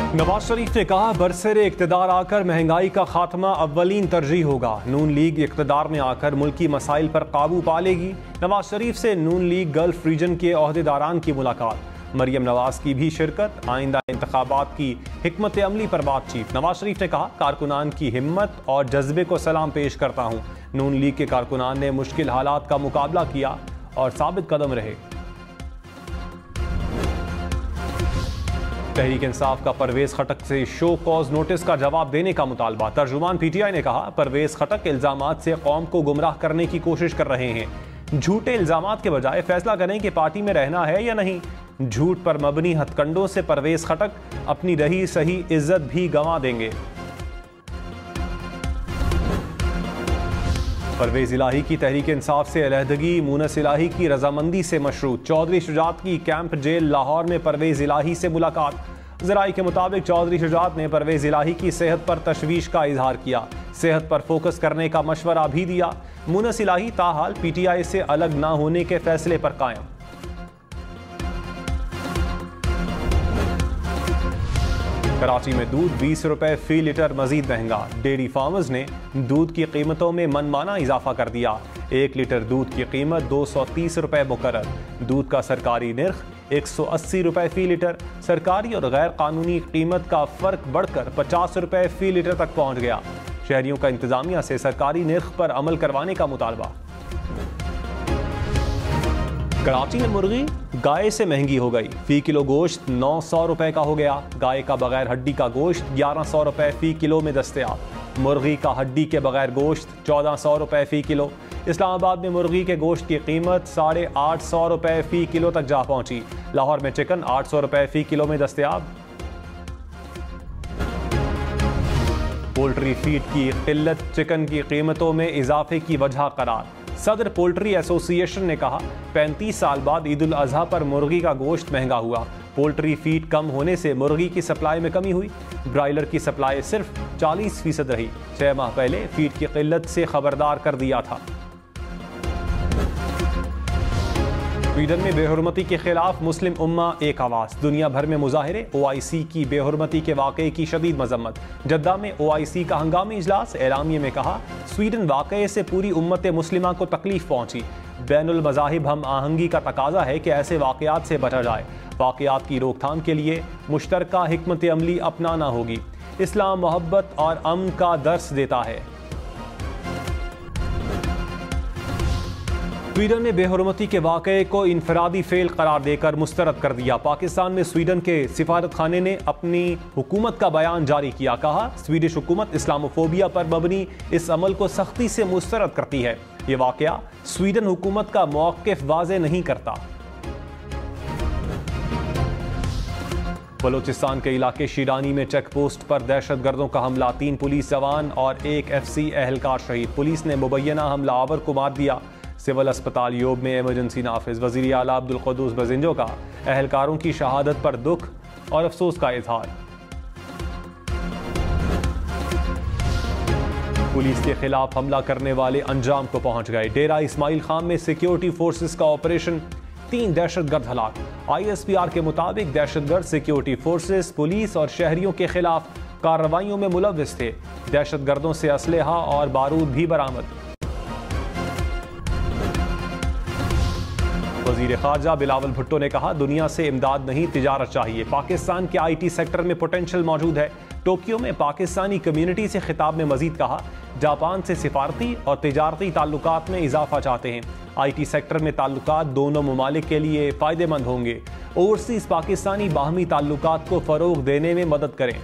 नवाज शरीफ ने कहा, बरसरे इक़्तिदार आकर महंगाई का खात्मा अव्वलीन तरजीह होगा। नून लीग इक़्तिदार में आकर मुल्की मसाइल पर काबू पा लेगी। नवाज शरीफ से नून लीग गल्फ रीजन के ओहदेदारान की मुलाकात। मरियम नवाज की भी शिरकत। आइंदा इंतखाबात की हिकमत अमली पर बातचीत। नवाज शरीफ ने कहा, कारकुनान की हिम्मत और जज्बे को सलाम पेश करता हूँ। नून लीग के कारकुनान ने मुश्किल हालात का मुकाबला किया और साबित कदम रहे। तहरीक इंसाफ का परवेज खटक से शो कॉज नोटिस का जवाब देने का मुतालबा। तर्जुमान पीटीआई ने कहा, परवेज खटक इल्जामात से कौम को गुमराह करने की कोशिश कर रहे हैं। झूठे इल्जामात के बजाय फैसला करें कि पार्टी में रहना है या नहीं। झूठ पर मबनी हथकंडों से परवेज खटक अपनी रही सही इज्जत भी गंवा देंगे। परवेज इलाही की तहरीक इंसाफ से अलहदगी मुनस इलाही की रजामंदी से मशरूत। चौधरी शुजात की कैंप जेल लाहौर में परवेज इलाही से मुलाकात। ज़राई के मुताबिक चौधरी शुजात ने परवेज इलाही की सेहत पर तशवीश का इजहार किया। सेहत पर फोकस करने का मशवरा भी दिया। मुनस इलाही ताहाल पीटीआई से अलग ना होने के फैसले पर कायम। कराची में दूध 20 रुपए फी लीटर मजीद महंगा। डेयरी फार्मर्स ने दूध की कीमतों में मनमाना इजाफा कर दिया। 1 लीटर दूध की कीमत 230 रुपए मुकर्रर। दूध का सरकारी निर्ख 180 रुपए फी लीटर। सरकारी और गैर कानूनी कीमत का फर्क बढ़कर 50 रुपए फी लीटर तक पहुंच गया। शहरियों का इंतजामिया से सरकारी निर्ख पर अमल करवाने का मुतालबा। कराची में मुर्गी गाय से महंगी हो गई। फी किलो गोश्त 900 रुपए का हो गया। गाय का बगैर हड्डी का गोश्त 1100 रुपए फी किलो में दस्तयाब। मुर्गी का हड्डी के बगैर गोश्त 1400 रुपए फी किलो। इस्लामाबाद में मुर्गी के गोश्त की कीमत 850 रुपए फी किलो तक जा पहुंची। लाहौर में चिकन 800 रुपए फी किलो में दस्तयाब। पोल्ट्री फीड की किल्लत चिकन की कीमतों में इजाफे की वजह करार। सदर पोल्ट्री एसोसिएशन ने कहा, 35 साल बाद ईद उल अजहा पर मुर्गी का गोश्त महंगा हुआ। पोल्ट्री फीड कम होने से मुर्गी की सप्लाई में कमी हुई। ब्रायलर की सप्लाई सिर्फ 40% रही। 6 माह पहले फीड की किल्लत से खबरदार कर दिया था। स्वीडन में बेहुरमती के खिलाफ मुस्लिम उम्मा एक आवाज। दुनिया भर में मुजाहिरे। OIC की बेहुरमती के वाक़े की शदीद मजम्मत। जद्दा में OIC का हंगामी इजलास। एलामिये में कहा, स्वीडन वाक़े से पूरी उम्मत मुस्लिमा को तकलीफ पहुंची। बैनुल मज़ाहिब हम आहंगी का तकाजा है कि ऐसे वाक़यात से बचा जाए। वाक़यात की रोकथाम के लिए मुश्तरका हिकमत अमली अपनाना होगी। इस्लाम मोहब्बत और अमन का दर्स देता है। स्वीडन ने बेहुरमती के वाक़े को इनफरादी फेल करार देकर मुस्तरद कर दिया। पाकिस्तान में स्वीडन के सिफारत खाने ने अपनी हुकूमत का बयान जारी किया। कहा, स्वीडिश हुकूमत इस्लामोफोबिया पर मबनी इस अमल को सख्ती से मुस्तरद करती है। ये वाक़या स्वीडन हुकूमत का मौक़िफ़ वाज़े नहीं करता। बलोचिस्तान के इलाके शीरानी में चेक पोस्ट पर दहशतगर्दों का हमला। 3 पुलिस जवान और 1 FC एहलकार शहीद। पुलिस ने मुबैना हमलावर को मार दिया। सिविल अस्पताल योब में इमरजेंसी नाफिज। वज़ीर आला अब्दुल क़ुद्दूस बज़िंजो का एहलकारों की शहादत पर दुख और अफसोस का इजहार। पुलिस के खिलाफ हमला करने वाले अंजाम को पहुंच गए। डेरा इस्माइल खान में सिक्योरिटी फोर्सेस का ऑपरेशन। 3 दहशतगर्द हलाक। ISPR के मुताबिक दहशतगर्द सिक्योरिटी फोर्सेस, पुलिस और शहरियों के खिलाफ कार्रवाइयों में मुलव्विस थे। दहशतगर्दों से असलहा और बारूद भी बरामद। वज़ीर ख़ारजा बिलावल भुट्टो ने कहा, दुनिया से इमदाद नहीं तिजारत चाहिए। पाकिस्तान के IT सेक्टर में पोटेंशियल मौजूद है। टोक्यो में पाकिस्तानी कम्युनिटी से खिताब में मजीद कहा, जापान से सिफारती और तिजारती ताल्लुकात में इजाफा चाहते हैं। IT सेक्टर में ताल्लुकात दोनों ममालिक के लिए फ़ायदेमंद होंगे। ओवरसीज़ पाकिस्तानी बाहमी ताल्लुकात को फ़रोग़ देने में मदद करें।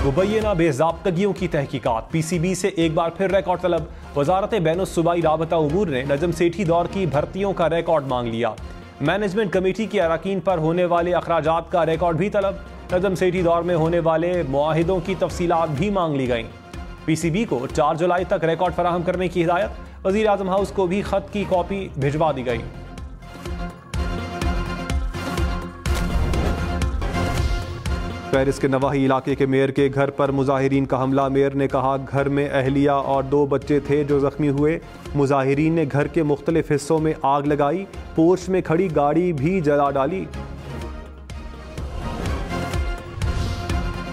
मुबैना बेज़ाब्तगियों की तहकीकात। PCB से एक बार फिर रिकॉर्ड तलब। वज़ारत बैनुस्सूबाई राबता उमूर ने नजम सेठी दौर की भर्तियों का रिकॉर्ड मांग लिया। मैनेजमेंट कमेटी के अरकान पर होने वाले अखराजात का रिकॉर्ड भी तलब। नजम सेठी दौर में होने वाले मुआहिदों की तफसीलात भी मांग ली गईं। PCB को 4 जुलाई तक रिकॉर्ड फराहम करने की हिदायत। वज़ीर आज़म हाउस को भी खत की कॉपी भिजवा दी गई। पेरिस के नवाही इलाके के मेयर के घर पर मुजाहिरीन का हमला। मेयर ने कहा घर में अहलिया और 2 बच्चे थे जो जख्मी हुए। मुजाहिरीन ने घर के मुख्तलिफ हिस्सों में आग लगाई, पोर्च में खड़ी गाड़ी भी जला डाली।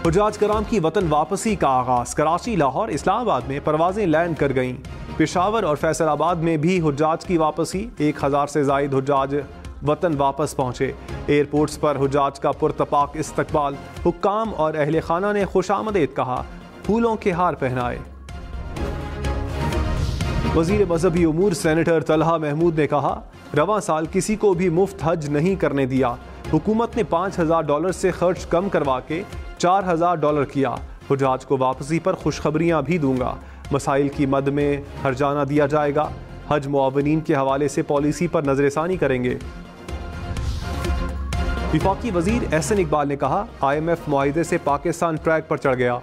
हुज्जाज कराम की वतन वापसी का आगाज। कराची, लाहौर, इस्लामाबाद में परवाजें लैंड कर गईं। पेशावर और फैसलाबाद में भी हुज्जाज की वापसी। 1000 से जायद हुज्जाज वतन वापस पहुंचे। एयरपोर्ट्स पर हुज्जाज का पुरतपाक इस्तकबाल। हुक्काम और अहले खाना ने खुशामदीद कहा, फूलों के हार पहनाए। वजीर मजहबी उमूर सेनेटर तलहा महमूद ने कहा, रवां साल किसी को भी मुफ्त हज नहीं करने दिया। हुकूमत ने $5000 से खर्च कम करवा के $4000 किया। हुज्जाज को वापसी पर खुशखबरियां भी दूंगा। मसाइल की मद में हर्जाना दिया जाएगा। हज मुआवनीन के हवाले से पॉलिसी पर नजरसानी करेंगे। विफाकी वजीर एहसन इकबाल ने कहा, IMF मुआहिदे से पाकिस्तान ट्रैक पर चढ़ गया।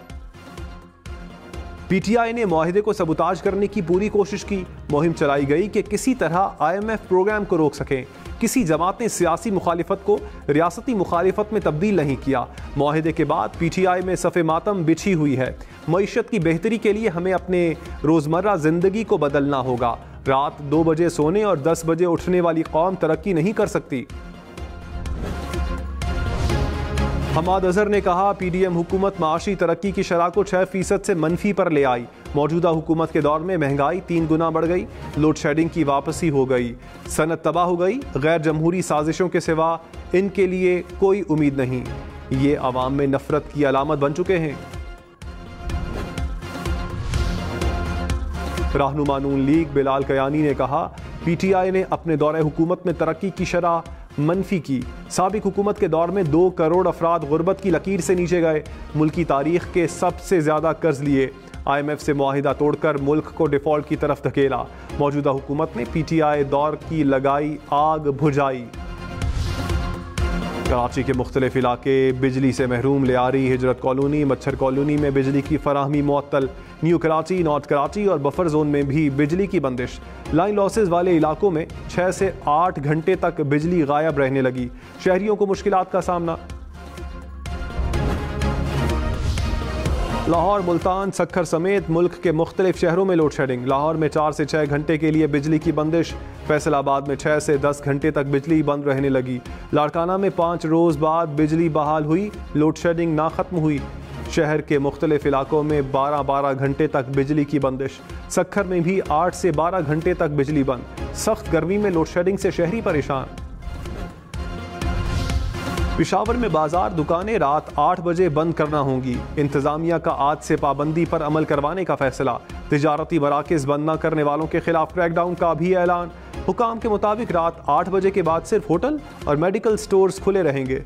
PTI ने मुआहिदे को सबूताज करने की पूरी कोशिश की। मुहिम चलाई गई कि किसी तरह IMF प्रोग्राम को रोक सकें। किसी जमात ने सियासी मुखालिफत को रियासती मुखालिफत में तब्दील नहीं किया। मुआहिदे के बाद PTI में सफ़े मातम बिछी हुई है। मईशत की बेहतरी के लिए हमें अपने रोज़मर्रा ज़िंदगी को बदलना होगा। रात 2 बजे सोने और 10 बजे उठने वाली कौम तरक्की नहीं कर सकती। हमाद अजहर ने कहा, PDM हुकूमत माशी तरक्की की शरह को 6% से मनफी पर ले आई। मौजूदा हुकूमत के दौर में महंगाई 3 गुना बढ़ गई। लोड शेडिंग की वापसी हो गई। सनत तबाह हो गई। गैर जमहूरी साजिशों के सिवा इनके लिए कोई उम्मीद नहीं। ये अवाम में नफरत की अलामत बन चुके हैं। रहनुमा नून लीग बिलाल कयानी ने कहा, PTI ने अपने दौरे हुकूमत में तरक्की की शरह मनफी की। साबिक हुकूमत के दौर में 2 करोड़ अफराद गुर्बत की लकीर से नीचे गए। मुल्की तारीख के सबसे ज्यादा कर्ज लिए। IMF से मुआहिदा तोड़कर मुल्क को डिफॉल्ट की तरफ धकेला। मौजूदा हुकूमत ने PTI दौर की लगाई आग बुझाई। कराची के मुख्तलिफ इलाके बिजली से महरूम। लियारी, हिजरत कॉलोनी, मच्छर कॉलोनी में बिजली की फराहमी मुअत्तल। न्यू कराची, नॉर्थ कराची और बफर जोन में भी बिजली की बंदिश। लाइन लॉसेज वाले इलाकों में 6 से 8 घंटे तक बिजली गायब रहने लगी। शहरियों को मुश्किलात का सामना। लाहौर, मुल्तान, सक्खर समेत मुल्क के मुख्तलिफ शहरों में लोड शेडिंग। लाहौर में 4 से 6 घंटे के लिए बिजली की बंदिश। फैसलाबाद में 6 से 10 घंटे तक बिजली बंद रहने लगी। लाड़काना में 5 रोज़ बाद बिजली बहाल हुई। लोड शेडिंग ना खत्म हुई। शहर के मुख्तलिफ इलाकों में 12-12 घंटे तक बिजली की बंदिश। सक्खर में भी 8 से 12 घंटे तक बिजली बंद। सख्त गर्मी में लोड शेडिंग से शहरी परेशान। पेशावर में बाजार दुकानें रात 8 बजे बंद करना होंगी। इंतजामिया का आज से पाबंदी पर अमल करवाने का फैसला। तिजारती मराकज़ बंद न करने वालों के खिलाफ क्रैकडाउन का भी ऐलान। हुकाम के मुताबिक रात 8 बजे के बाद सिर्फ होटल और मेडिकल स्टोर्स खुले रहेंगे।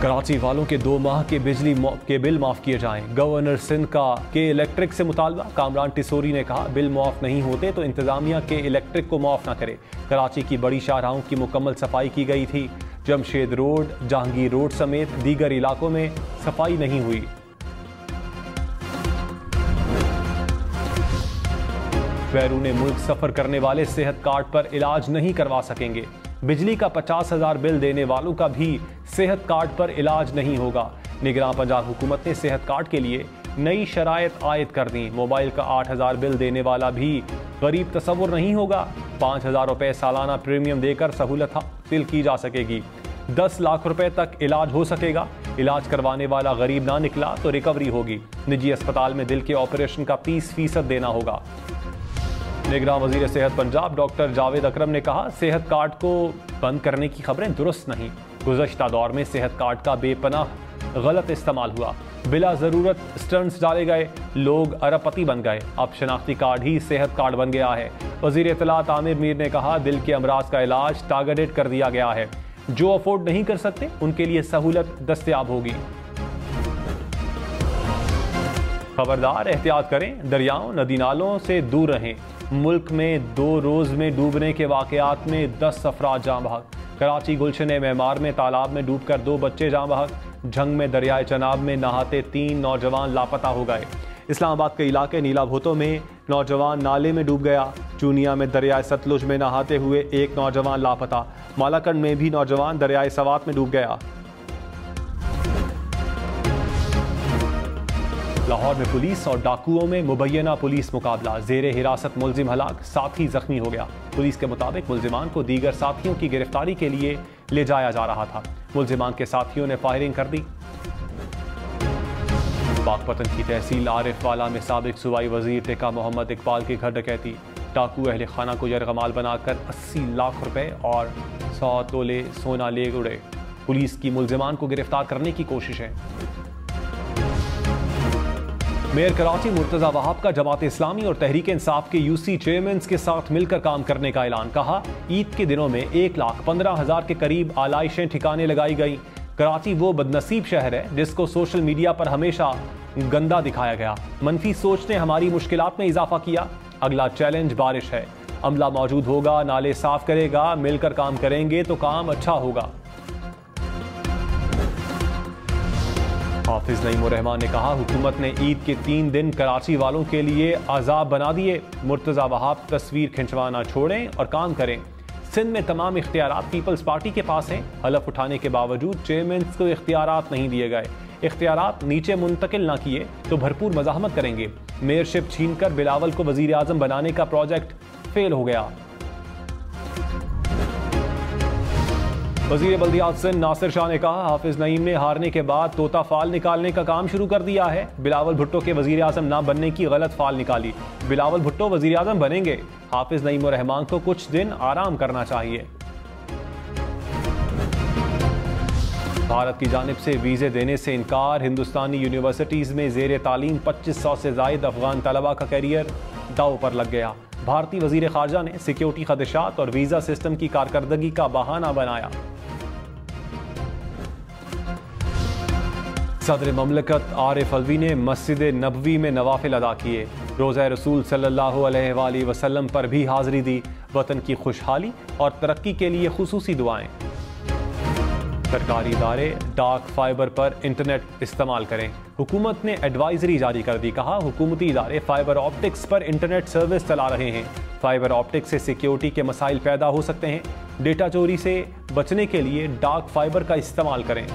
कराची वालों के 2 माह के बिजली के बिल माफ किए जाएं। गवर्नर सिंध का के इलेक्ट्रिक से मुतालबा। कामरान टिसोरी ने कहा, बिल माफ नहीं होते तो इंतजामिया के इलेक्ट्रिक को माफ ना करे। कराची की बड़ी शाहराहों की मुकम्मल सफाई की गई थी। जमशेद रोड, जहांगीर रोड समेत दीगर इलाकों में सफाई नहीं हुई। बैरून मुल्क सफर करने वाले सेहत कार्ड पर इलाज नहीं करवा सकेंगे। बिजली का 50,000 बिल देने वालों का भी सेहत कार्ड पर इलाज नहीं होगा। निगरान पंजाब हुकूमत ने सेहत कार्ड के लिए नई शराइत आयद कर दी। मोबाइल का 8,000 बिल देने वाला भी गरीब तसव्वुर नहीं होगा। 5,000 रुपये सालाना प्रीमियम देकर सहूलत हासिल की जा सकेगी। 10 लाख रुपए तक इलाज हो सकेगा। इलाज करवाने वाला गरीब ना निकला तो रिकवरी होगी। निजी अस्पताल में दिल के ऑपरेशन का 30% देना होगा। निगरान वजीर सेहत पंजाब डॉक्टर जावेद अकरम ने कहा, सेहत कार्ड को बंद करने की खबरें दुरुस्त नहीं। गुज़श्ता दौर में सेहत कार्ड का बेपनाह गलत इस्तेमाल हुआ। बिला ज़रूरत स्टंट्स डाले गए। लोग अरबपति बन गए। अब शनाख्ती कार्ड ही सेहत कार्ड बन गया है। वजीर इत्तलात आमिर मीर ने कहा, दिल के अमराज का इलाज टारगेटेड कर दिया गया है। जो अफोर्ड नहीं कर सकते उनके लिए सहूलत दस्तयाब होगी। खबरदार, एहतियात करें। दरियाओं नदी नालों से दूर रहें। मुल्क में 2 रोज़ में डूबने के वाक़यात में 10 अफराद जाँ बहक। कराची गुलशन मेमार में तालाब में डूबकर 2 बच्चे जाँ बहक। झंग में दरियाए चनाब में नहाते 3 नौजवान लापता हो गए। इस्लामाबाद के इलाके नीला भोतो में नौजवान नाले में डूब गया। चूनिया में दरियाए सतलुज में नहाते हुए 1 नौजवान लापता। मालाकंड में भी नौजवान दरियाए सवात में डूब गया। लाहौर में पुलिस और डाकुओं में मुबैना पुलिस मुकाबला, जेरे हिरासत मुलजिम हलाक, साथी जख्मी हो गया। पुलिस के मुताबिक मुलजिमान को दीगर साथियों की गिरफ्तारी के लिए ले जाया जा रहा था। मुलजिमान के साथियों ने फायरिंग कर दी। पाकपतन की तहसील आरिफवाला में साबिक सूबाई वजीर टिका मोहम्मद इकबाल की घर डकैती। डाकू अहले खाना को यरगमाल बनाकर 80 लाख रुपए और 100 तोले सोना ले उड़े। पुलिस की मुलजिमान को गिरफ्तार करने की कोशिश है। मेयर कराची मुर्तजा वहाब का जमात इस्लामी और तहरीक इंसाफ के यूसी चेयरमैन के साथ मिलकर काम करने का ऐलान। कहा, ईद के दिनों में 1,15,000 के करीब आलाइशें ठिकाने लगाई गई। कराची वो बदनसीब शहर है जिसको सोशल मीडिया पर हमेशा गंदा दिखाया गया। मनफी सोच ने हमारी मुश्किलात में इजाफा किया। अगला चैलेंज बारिश है। अमला मौजूद होगा, नाले साफ करेगा, मिलकर काम करेंगे तो काम अच्छा होगा। हाफिज नईम उर रहमान ने कहा, हुकूमत ने ईद के 3 दिन कराची वालों के लिए अजाब बना दिए। मुर्तजा वहाब तस्वीर खिंचवाना छोड़ें और काम करें। सिंध में तमाम इख्तियारात पीपल्स पार्टी के पास हैं। हलफ उठाने के बावजूद चेयरमैन को इख्तियारात नहीं दिए गए। इख्तियारात नीचे मुंतकिल ना किए तो भरपूर मज़ाहमत करेंगे। मेयरशिप छीनकर बिलावल को वजीर आज़म बनाने का प्रोजेक्ट फेल हो गया। वजीर बल्दियात सिंध नासिर शाह ने कहा, हाफिज नईम ने हारने के बाद तोता फाल निकालने का काम शुरू कर दिया है। बिलावल भुट्टो के वजीर आज़म ना बनने की गलत फाल निकाली। बिलावल भुट्टो वजीर आज़म बनेंगे। हाफिज नईम उर रहमान को कुछ दिन आराम करना चाहिए। भारत की जानिब से वीज़े देने से इनकार। हिंदुस्तानी यूनिवर्सिटीज़ में ज़ेर तालीम 2500 से ज़ायद अफगान तलबा का कैरियर दाव पर लग गया। भारतीय वजीर खारजा ने सिक्योरिटी खदशात और वीज़ा सिस्टम की कारकर्दगी का बहाना बनाया। सदर ममलकत आरिफ अलवी ने मस्जिद नबवी में नवाफिल अदा किए। रोज़ा रसूल सल्लल्लाहु अलैहि वसल्लम पर भी हाज़िरी दी। वतन की खुशहाली और तरक्की के लिए खुसूसी दुआएं। सरकारी इदारे डार्क फाइबर पर इंटरनेट इस्तेमाल करें। हुकूमत ने एडवाइजरी जारी कर दी। कहा, हुकूमती इदारे फाइबर ऑप्टिक्स पर इंटरनेट सर्विस चला रहे हैं। फाइबर ऑप्टिक्स से सिक्योरिटी के मसाइल पैदा हो सकते हैं। डेटा चोरी से बचने के लिए डार्क फाइबर का इस्तेमाल करें।